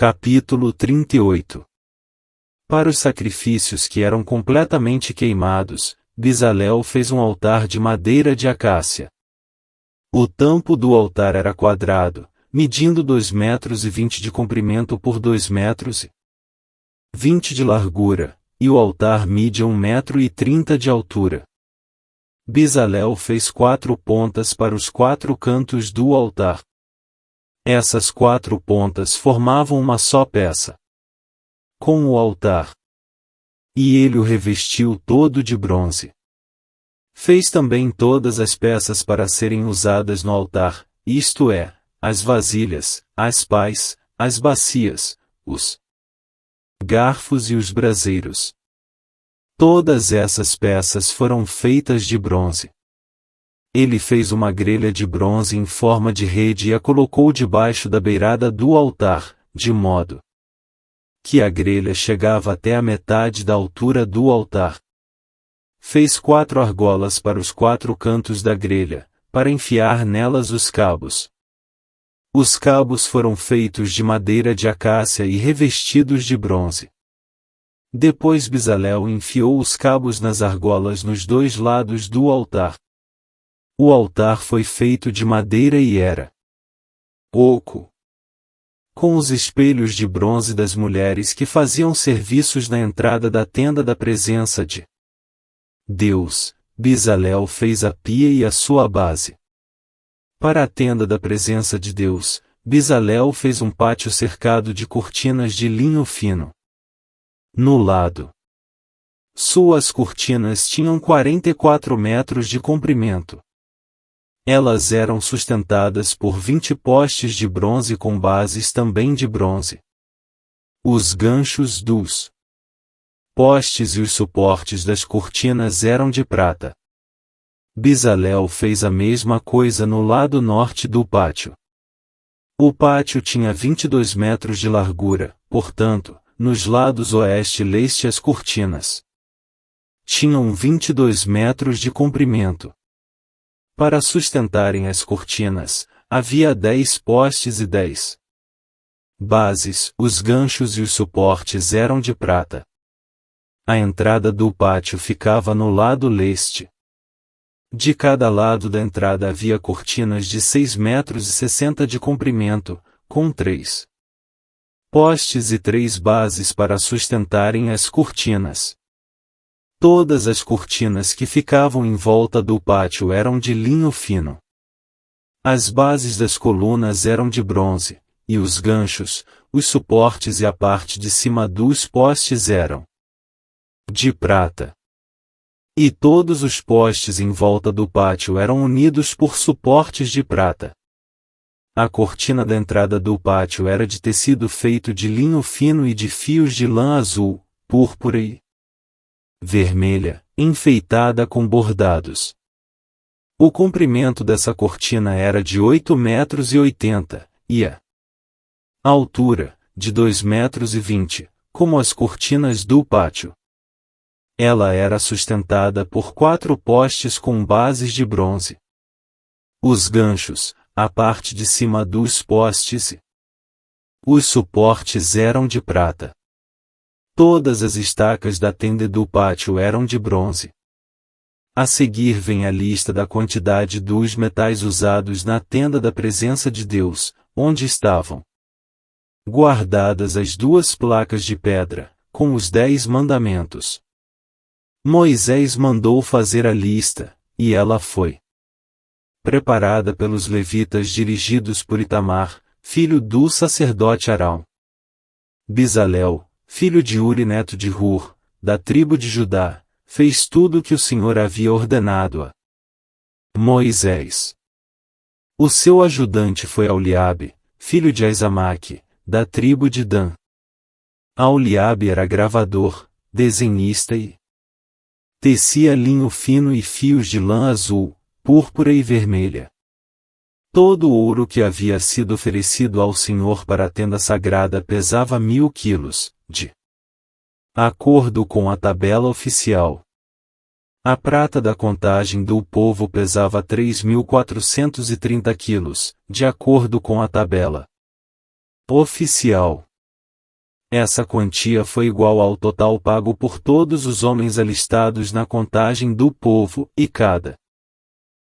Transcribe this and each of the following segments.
Capítulo 38. Para os sacrifícios que eram completamente queimados, Bezalel fez um altar de madeira de acácia. O tampo do altar era quadrado, medindo 2,20 metros de comprimento por 2,20 metros de largura, e o altar media 1,30 metro de altura. Bezalel fez 4 pontas para os 4 cantos do altar. Essas 4 pontas formavam uma só peça com o altar. E ele o revestiu todo de bronze. Fez também todas as peças para serem usadas no altar, isto é, as vasilhas, as pás, as bacias, os garfos e os braseiros. Todas essas peças foram feitas de bronze. Ele fez uma grelha de bronze em forma de rede e a colocou debaixo da beirada do altar, de modo que a grelha chegava até a metade da altura do altar. Fez 4 argolas para os 4 cantos da grelha, para enfiar nelas os cabos. Os cabos foram feitos de madeira de acácia e revestidos de bronze. Depois Bezalel enfiou os cabos nas argolas nos 2 lados do altar. O altar foi feito de madeira e era oco, com os espelhos de bronze das mulheres que faziam serviços na entrada da tenda da presença de Deus. Bezalel fez a pia e a sua base. Para a tenda da presença de Deus, Bezalel fez um pátio cercado de cortinas de linho fino. No lado suas cortinas tinham 44 metros de comprimento. Elas eram sustentadas por 20 postes de bronze com bases também de bronze. Os ganchos dos postes e os suportes das cortinas eram de prata. Bezalel fez a mesma coisa no lado norte do pátio. O pátio tinha 22 metros de largura, portanto, nos lados oeste e leste as cortinas tinham 22 metros de comprimento. Para sustentarem as cortinas, havia 10 postes e 10 bases, os ganchos e os suportes eram de prata. A entrada do pátio ficava no lado leste. De cada lado da entrada havia cortinas de 6,60 metros de comprimento, com 3 postes e 3 bases para sustentarem as cortinas. Todas as cortinas que ficavam em volta do pátio eram de linho fino. As bases das colunas eram de bronze, e os ganchos, os suportes e a parte de cima dos postes eram de prata. E todos os postes em volta do pátio eram unidos por suportes de prata. A cortina da entrada do pátio era de tecido feito de linho fino e de fios de lã azul, púrpura e vermelha, enfeitada com bordados. O comprimento dessa cortina era de 8,80 metros e a altura, de 2,20 metros, como as cortinas do pátio. Ela era sustentada por 4 postes com bases de bronze. Os ganchos, a parte de cima dos postes e os suportes eram de prata. Todas as estacas da tenda do pátio eram de bronze. A seguir vem a lista da quantidade dos metais usados na tenda da presença de Deus, onde estavam guardadas as 2 placas de pedra, com os 10 mandamentos. Moisés mandou fazer a lista, e ela foi preparada pelos levitas dirigidos por Itamar, filho do sacerdote Arão. Bezalel, filho de Uri neto de Hur, da tribo de Judá, fez tudo o que o Senhor havia ordenado a Moisés. O seu ajudante foi Aholiabe, filho de Aizamaque, da tribo de Dan. Aholiabe era gravador, desenhista e tecia linho fino e fios de lã azul, púrpura e vermelha. Todo o ouro que havia sido oferecido ao Senhor para a tenda sagrada pesava 1.000 quilos, de acordo com a tabela oficial. A prata da contagem do povo pesava 3.430 quilos, de acordo com a tabela oficial. Essa quantia foi igual ao total pago por todos os homens alistados na contagem do povo, e cada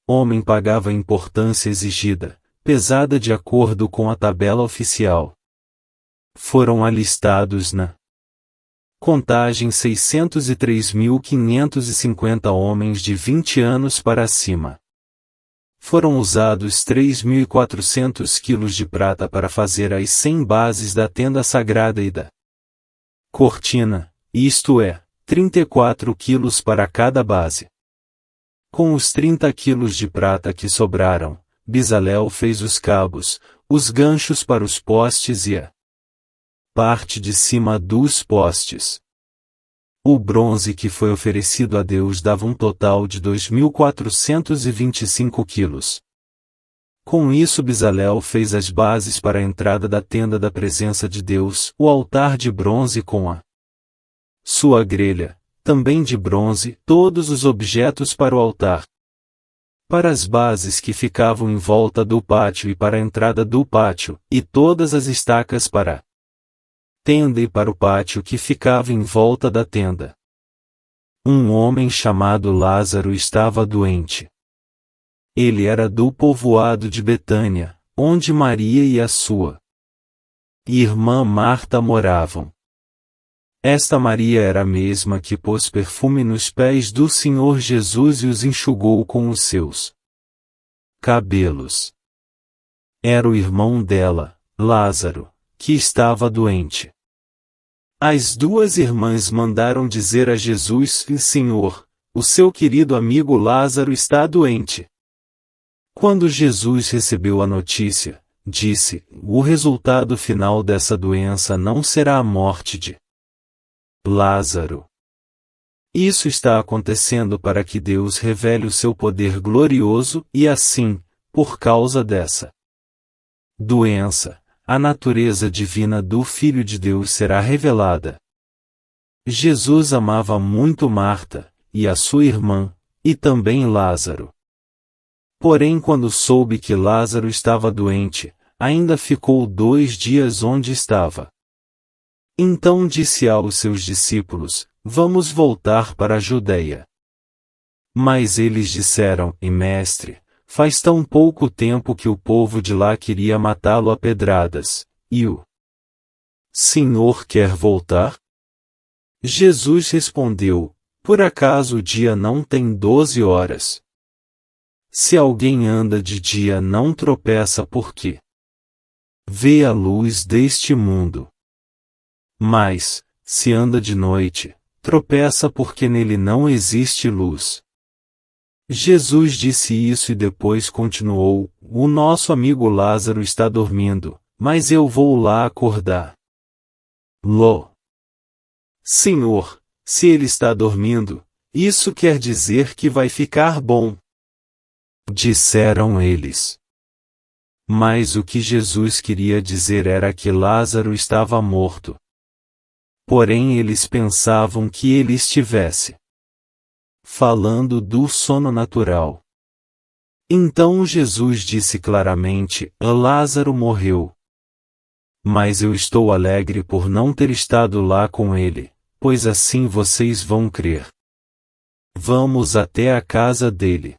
homem pagava a importância exigida, pesada de acordo com a tabela oficial. Foram alistados na contagem 603.550 homens de 20 anos para cima. Foram usados 3.400 quilos de prata para fazer as 100 bases da tenda sagrada e da cortina, isto é, 34 quilos para cada base. Com os 30 quilos de prata que sobraram, Bezalel fez os cabos, os ganchos para os postes e a parte de cima dos postes. O bronze que foi oferecido a Deus dava um total de 2.425 quilos. Com isso Bezalel fez as bases para a entrada da tenda da presença de Deus, o altar de bronze com a sua grelha, também de bronze, todos os objetos para o altar. Para as bases que ficavam em volta do pátio e para a entrada do pátio, e todas as estacas para a tenda e para o pátio que ficava em volta da tenda. Um homem chamado Lázaro estava doente. Ele era do povoado de Betânia, onde Maria e a sua irmã Marta moravam. Esta Maria era a mesma que pôs perfume nos pés do Senhor Jesus e os enxugou com os seus cabelos. Era o irmão dela, Lázaro, que estava doente. As duas irmãs mandaram dizer a Jesus: Senhor, o seu querido amigo Lázaro está doente. Quando Jesus recebeu a notícia, disse: o resultado final dessa doença não será a morte de Lázaro. Isso está acontecendo para que Deus revele o seu poder glorioso, e assim, por causa dessa doença, a natureza divina do Filho de Deus será revelada. Jesus amava muito Marta, e a sua irmã, e também Lázaro. Porém, quando soube que Lázaro estava doente, ainda ficou 2 dias onde estava. Então disse aos seus discípulos: vamos voltar para a Judeia. Mas eles disseram: Mestre, faz tão pouco tempo que o povo de lá queria matá-lo a pedradas, e o Senhor quer voltar? Jesus respondeu: por acaso o dia não tem 12 horas? Se alguém anda de dia não tropeça porque vê a luz deste mundo. Mas, se anda de noite, tropeça porque nele não existe luz. Jesus disse isso e depois continuou: o nosso amigo Lázaro está dormindo, mas eu vou lá acordá-lo. Senhor, se ele está dormindo, isso quer dizer que vai ficar bom. Disseram eles. Mas o que Jesus queria dizer era que Lázaro estava morto. Porém eles pensavam que ele estivesse falando do sono natural. Então Jesus disse claramente: Lázaro morreu. Mas eu estou alegre por não ter estado lá com ele, pois assim vocês vão crer. Vamos até a casa dele.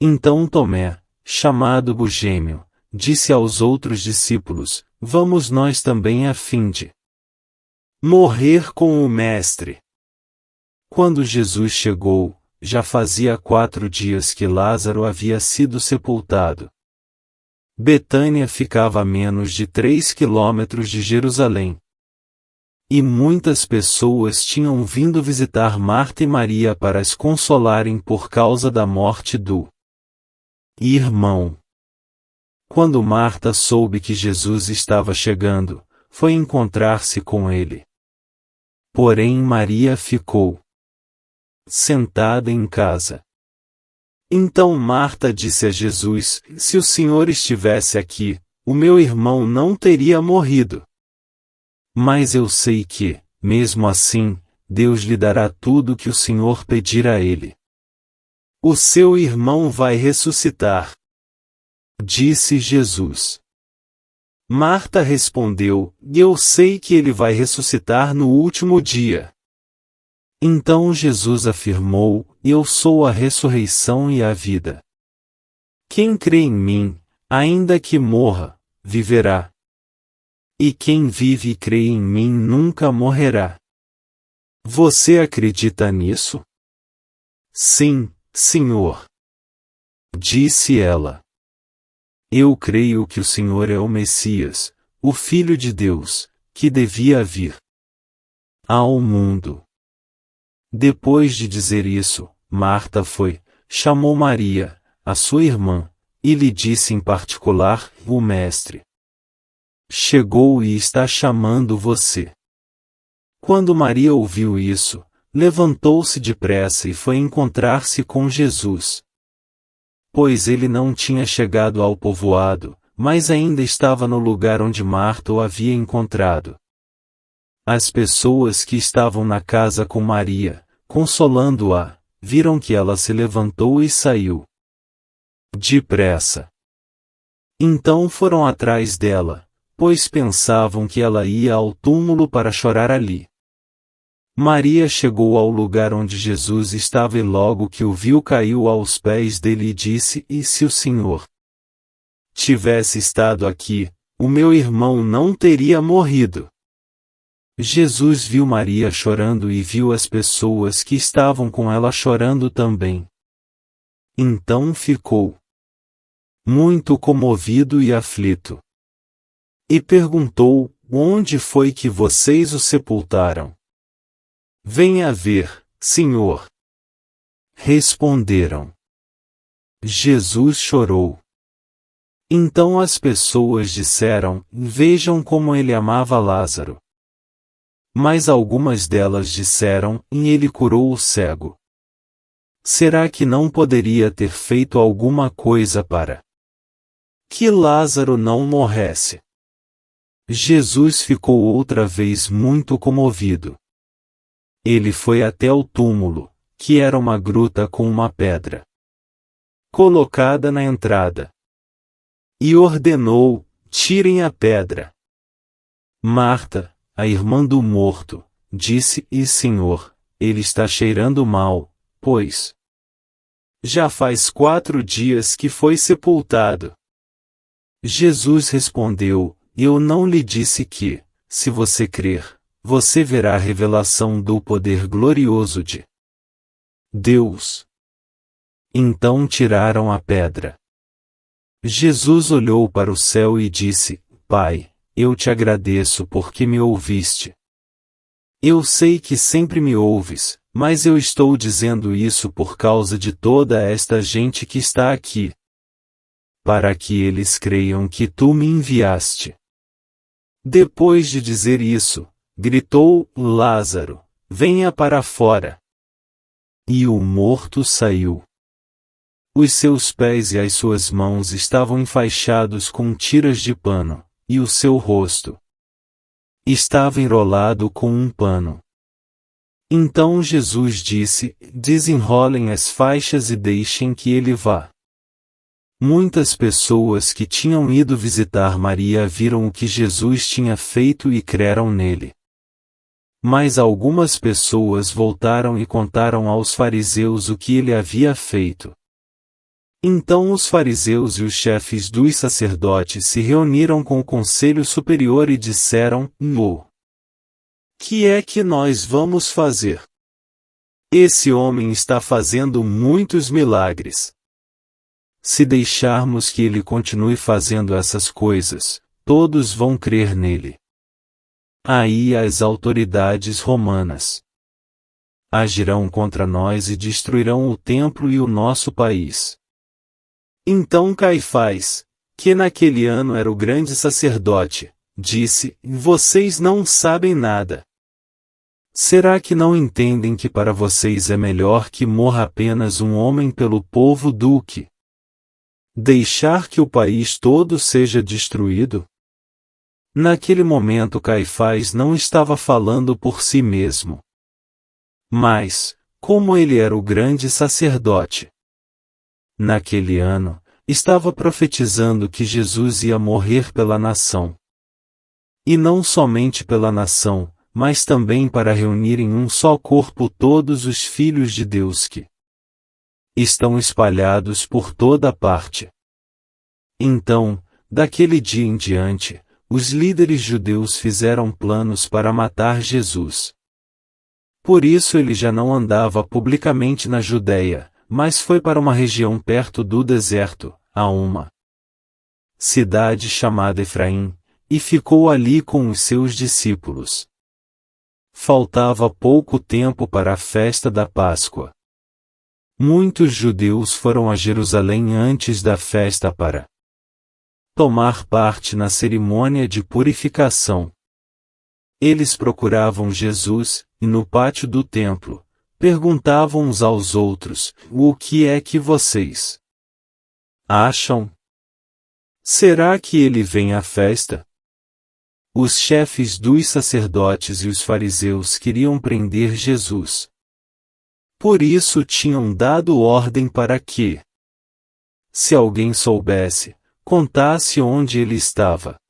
Então Tomé, chamado Bugêmeo, disse aos outros discípulos: vamos nós também a fim de morrer com o Mestre. Quando Jesus chegou, já fazia 4 dias que Lázaro havia sido sepultado. Betânia ficava a menos de 3 quilômetros de Jerusalém. E muitas pessoas tinham vindo visitar Marta e Maria para as consolarem por causa da morte do irmão. Quando Marta soube que Jesus estava chegando, foi encontrar-se com ele. Porém Maria ficou sentada em casa. Então Marta disse a Jesus: se o Senhor estivesse aqui, o meu irmão não teria morrido. Mas eu sei que, mesmo assim, Deus lhe dará tudo o que o Senhor pedir a ele. O seu irmão vai ressuscitar. Disse Jesus. Marta respondeu: Eu sei que ele vai ressuscitar no último dia. Então Jesus afirmou: Eu sou a ressurreição e a vida. Quem crê em mim, ainda que morra, viverá. E quem vive e crê em mim nunca morrerá. Você acredita nisso? Sim, Senhor. Disse ela. Eu creio que o Senhor é o Messias, o Filho de Deus, que devia vir ao mundo. Depois de dizer isso, Marta foi, chamou Maria, a sua irmã, e lhe disse em particular: O Mestre chegou e está chamando você. Quando Maria ouviu isso, levantou-se depressa e foi encontrar-se com Jesus. Pois ele não tinha chegado ao povoado, mas ainda estava no lugar onde Marta o havia encontrado. As pessoas que estavam na casa com Maria, consolando-a, viram que ela se levantou e saiu depressa. Então foram atrás dela, pois pensavam que ela ia ao túmulo para chorar ali. Maria chegou ao lugar onde Jesus estava e logo que o viu caiu aos pés dele e disse: E se o Senhor tivesse estado aqui, o meu irmão não teria morrido. Jesus viu Maria chorando e viu as pessoas que estavam com ela chorando também. Então ficou muito comovido e aflito. E perguntou: Onde foi que vocês o sepultaram? Venha ver, Senhor. Responderam. Jesus chorou. Então as pessoas disseram: Vejam como ele amava Lázaro. Mas algumas delas disseram: E ele curou o cego. Será que não poderia ter feito alguma coisa para que Lázaro não morresse? Jesus ficou outra vez muito comovido. Ele foi até o túmulo, que era uma gruta com uma pedra colocada na entrada, e ordenou: Tirem a pedra. Marta, a irmã do morto, disse: E Senhor, ele está cheirando mal, pois já faz 4 dias que foi sepultado. Jesus respondeu: Eu não lhe disse que, se você crer, você verá a revelação do poder glorioso de Deus. Então tiraram a pedra. Jesus olhou para o céu e disse: Pai, eu te agradeço porque me ouviste. Eu sei que sempre me ouves, mas eu estou dizendo isso por causa de toda esta gente que está aqui, para que eles creiam que tu me enviaste. Depois de dizer isso, gritou: Lázaro, venha para fora. E o morto saiu. Os seus pés e as suas mãos estavam enfaixados com tiras de pano, e o seu rosto estava enrolado com um pano. Então Jesus disse: Desenrolem as faixas e deixem que ele vá. Muitas pessoas que tinham ido visitar Maria viram o que Jesus tinha feito e creram nele. Mas algumas pessoas voltaram e contaram aos fariseus o que ele havia feito. Então os fariseus e os chefes dos sacerdotes se reuniram com o conselho superior e disseram: que é que nós vamos fazer? Esse homem está fazendo muitos milagres. Se deixarmos que ele continue fazendo essas coisas, todos vão crer nele. Aí as autoridades romanas agirão contra nós e destruirão o templo e o nosso país. Então Caifás, que naquele ano era o grande sacerdote, disse: Vocês não sabem nada. Será que não entendem que para vocês é melhor que morra apenas um homem pelo povo do que deixar que o país todo seja destruído? Naquele momento Caifás não estava falando por si mesmo. Mas, como ele era o grande sacerdote, naquele ano, estava profetizando que Jesus ia morrer pela nação. E não somente pela nação, mas também para reunir em um só corpo todos os filhos de Deus que estão espalhados por toda parte. Então, daquele dia em diante, os líderes judeus fizeram planos para matar Jesus. Por isso ele já não andava publicamente na Judéia, mas foi para uma região perto do deserto, a uma cidade chamada Efraim, e ficou ali com os seus discípulos. Faltava pouco tempo para a festa da Páscoa. Muitos judeus foram a Jerusalém antes da festa para tomar parte na cerimônia de purificação. Eles procuravam Jesus, e no pátio do templo, perguntavam uns aos outros: o que é que vocês acham? Será que ele vem à festa? Os chefes dos sacerdotes e os fariseus queriam prender Jesus. Por isso tinham dado ordem para que, se alguém soubesse, contasse onde ele estava.